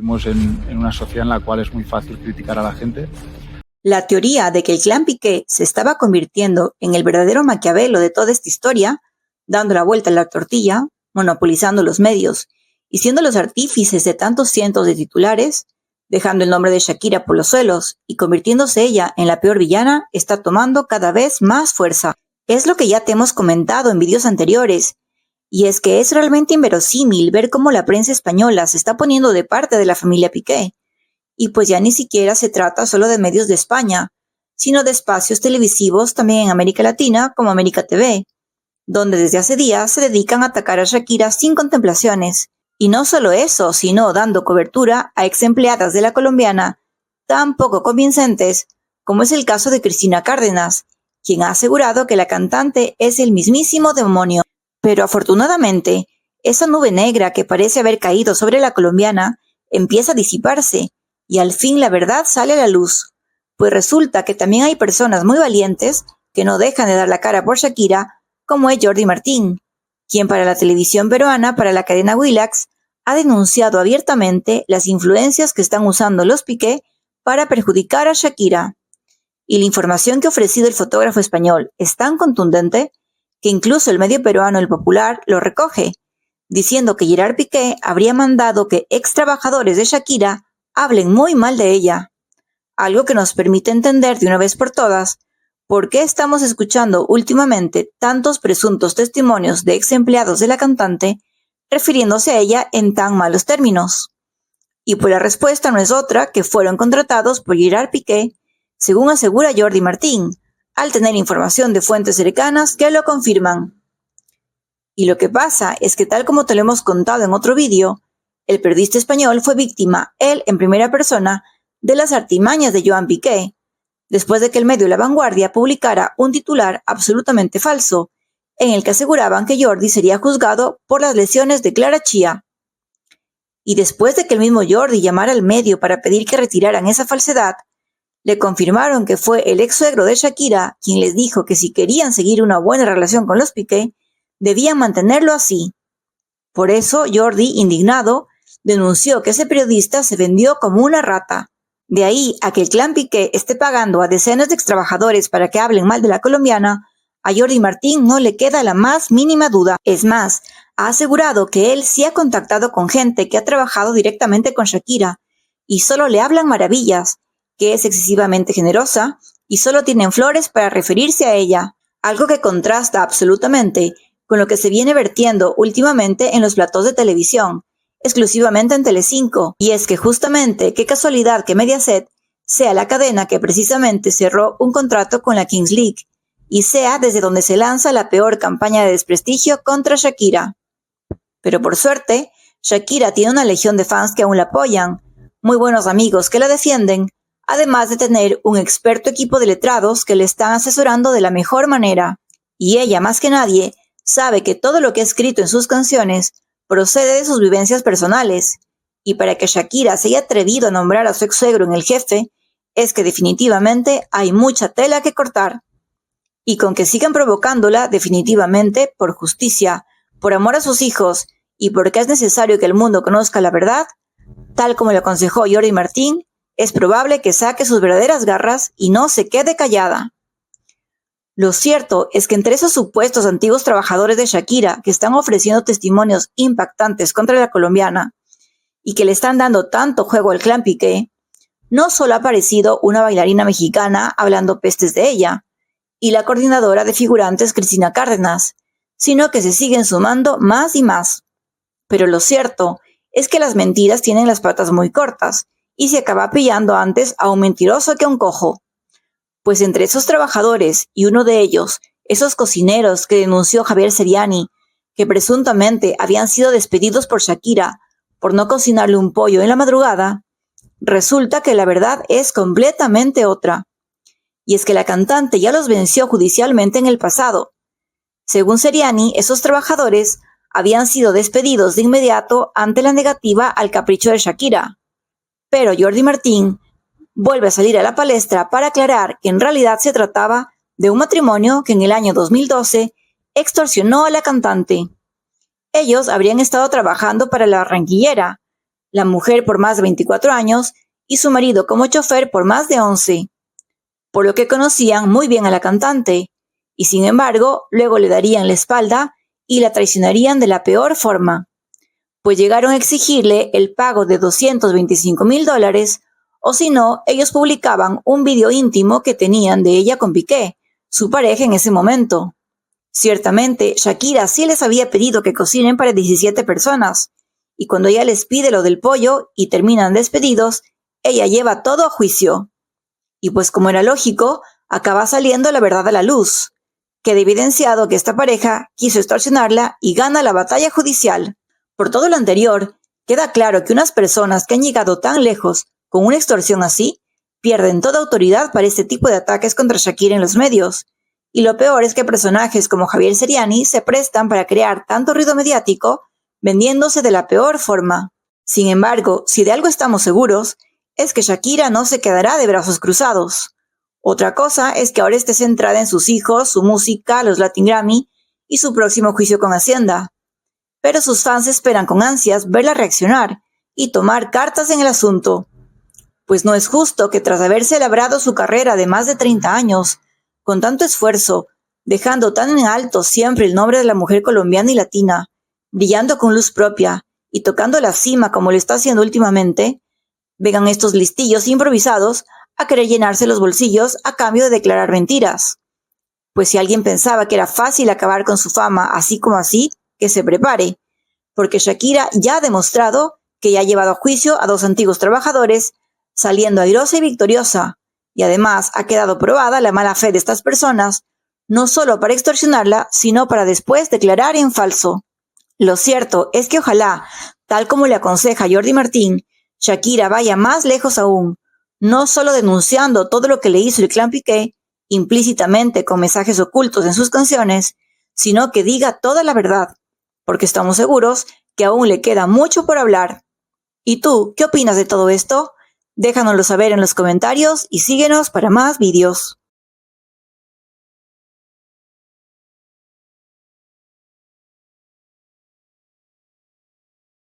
Vivimos en una sociedad en la cual es muy fácil criticar a la gente. La teoría de que el clan Piqué se estaba convirtiendo en el verdadero Maquiavelo de toda esta historia, dando la vuelta a la tortilla, monopolizando los medios y siendo los artífices de tantos cientos de titulares, dejando el nombre de Shakira por los suelos y convirtiéndose ella en la peor villana, está tomando cada vez más fuerza. Es lo que ya te hemos comentado en vídeos anteriores, y es que es realmente inverosímil ver cómo la prensa española se está poniendo de parte de la familia Piqué. Y pues ya ni siquiera se trata solo de medios de España, sino de espacios televisivos también en América Latina como América TV, donde desde hace días se dedican a atacar a Shakira sin contemplaciones. Y no solo eso, sino dando cobertura a ex empleadas de la colombiana tan poco convincentes como es el caso de Cristina Cárdenas, quien ha asegurado que la cantante es el mismísimo demonio. Pero afortunadamente, esa nube negra que parece haber caído sobre la colombiana empieza a disiparse y al fin la verdad sale a la luz, pues resulta que también hay personas muy valientes que no dejan de dar la cara por Shakira, como es Jordi Martín, quien para la televisión peruana, para la cadena Willax, ha denunciado abiertamente las influencias que están usando los Piqué para perjudicar a Shakira. Y la información que ha ofrecido el fotógrafo español es tan contundente que incluso el medio peruano El Popular lo recoge, diciendo que Gerard Piqué habría mandado que ex trabajadores de Shakira hablen muy mal de ella, algo que nos permite entender de una vez por todas por qué estamos escuchando últimamente tantos presuntos testimonios de ex empleados de la cantante refiriéndose a ella en tan malos términos. Y pues la respuesta no es otra que fueron contratados por Gerard Piqué, según asegura Jordi Martín, al tener información de fuentes cercanas que lo confirman. Y lo que pasa es que, tal como te lo hemos contado en otro vídeo, el periodista español fue víctima, él en primera persona, de las artimañas de Joan Piqué, después de que el medio La Vanguardia publicara un titular absolutamente falso, en el que aseguraban que Jordi sería juzgado por las lesiones de Clara Chía. Y después de que el mismo Jordi llamara al medio para pedir que retiraran esa falsedad, le confirmaron que fue el ex suegro de Shakira quien les dijo que si querían seguir una buena relación con los Piqué, debían mantenerlo así. Por eso, Jordi, indignado, denunció que ese periodista se vendió como una rata. De ahí a que el clan Piqué esté pagando a decenas de extrabajadores para que hablen mal de la colombiana, a Jordi Martín no le queda la más mínima duda. Es más, ha asegurado que él sí ha contactado con gente que ha trabajado directamente con Shakira y solo le hablan maravillas, que es excesivamente generosa y solo tienen flores para referirse a ella, algo que contrasta absolutamente con lo que se viene vertiendo últimamente en los platós de televisión, exclusivamente en Telecinco, y es que justamente qué casualidad que Mediaset sea la cadena que precisamente cerró un contrato con la Kings League, y sea desde donde se lanza la peor campaña de desprestigio contra Shakira. Pero por suerte, Shakira tiene una legión de fans que aún la apoyan, muy buenos amigos que la defienden, además de tener un experto equipo de letrados que le están asesorando de la mejor manera. Y ella, más que nadie, sabe que todo lo que ha escrito en sus canciones procede de sus vivencias personales, y para que Shakira se haya atrevido a nombrar a su ex suegro en el jefe, es que definitivamente hay mucha tela que cortar. Y con que sigan provocándola, definitivamente, por justicia, por amor a sus hijos y porque es necesario que el mundo conozca la verdad, tal como le aconsejó Jordi Martín, es probable que saque sus verdaderas garras y no se quede callada. Lo cierto es que entre esos supuestos antiguos trabajadores de Shakira que están ofreciendo testimonios impactantes contra la colombiana y que le están dando tanto juego al clan Piqué, no solo ha aparecido una bailarina mexicana hablando pestes de ella y la coordinadora de figurantes Cristina Cárdenas, sino que se siguen sumando más y más. Pero lo cierto es que las mentiras tienen las patas muy cortas y se acaba pillando antes a un mentiroso que a un cojo. Pues entre esos trabajadores y uno de ellos, esos cocineros que denunció Javier Seriani, que presuntamente habían sido despedidos por Shakira por no cocinarle un pollo en la madrugada, resulta que la verdad es completamente otra. Y es que la cantante ya los venció judicialmente en el pasado. Según Seriani, esos trabajadores habían sido despedidos de inmediato ante la negativa al capricho de Shakira. Pero Jordi Martín vuelve a salir a la palestra para aclarar que en realidad se trataba de un matrimonio que en el año 2012 extorsionó a la cantante. Ellos habrían estado trabajando para la barranquillera, la mujer por más de 24 años y su marido como chofer por más de 11, por lo que conocían muy bien a la cantante, y sin embargo luego le darían la espalda y la traicionarían de la peor forma, pues llegaron a exigirle el pago de $225,000, o si no, ellos publicaban un video íntimo que tenían de ella con Piqué, su pareja en ese momento. Ciertamente, Shakira sí les había pedido que cocinen para 17 personas, y cuando ella les pide lo del pollo y terminan despedidos, ella lleva todo a juicio. Y pues como era lógico, acaba saliendo la verdad a la luz. Queda evidenciado que esta pareja quiso extorsionarla y gana la batalla judicial. Por todo lo anterior, queda claro que unas personas que han llegado tan lejos con una extorsión así, pierden toda autoridad para este tipo de ataques contra Shakira en los medios. Y lo peor es que personajes como Javier Seriani se prestan para crear tanto ruido mediático, vendiéndose de la peor forma. Sin embargo, si de algo estamos seguros, es que Shakira no se quedará de brazos cruzados. Otra cosa es que ahora esté centrada en sus hijos, su música, los Latin Grammy y su próximo juicio con Hacienda. Pero sus fans esperan con ansias verla reaccionar y tomar cartas en el asunto. Pues no es justo que tras haberse labrado su carrera de más de 30 años, con tanto esfuerzo, dejando tan en alto siempre el nombre de la mujer colombiana y latina, brillando con luz propia y tocando la cima como lo está haciendo últimamente, vengan estos listillos improvisados a querer llenarse los bolsillos a cambio de declarar mentiras. Pues si alguien pensaba que era fácil acabar con su fama así como así, que se prepare, porque Shakira ya ha demostrado que ya ha llevado a juicio a 2 antiguos trabajadores, saliendo airosa y victoriosa, y además ha quedado probada la mala fe de estas personas, no solo para extorsionarla, sino para después declarar en falso. Lo cierto es que ojalá, tal como le aconseja Jordi Martín, Shakira vaya más lejos aún, no solo denunciando todo lo que le hizo el clan Piqué, implícitamente con mensajes ocultos en sus canciones, sino que diga toda la verdad, porque estamos seguros que aún le queda mucho por hablar. ¿Y tú, qué opinas de todo esto? Déjanoslo saber en los comentarios y síguenos para más vídeos.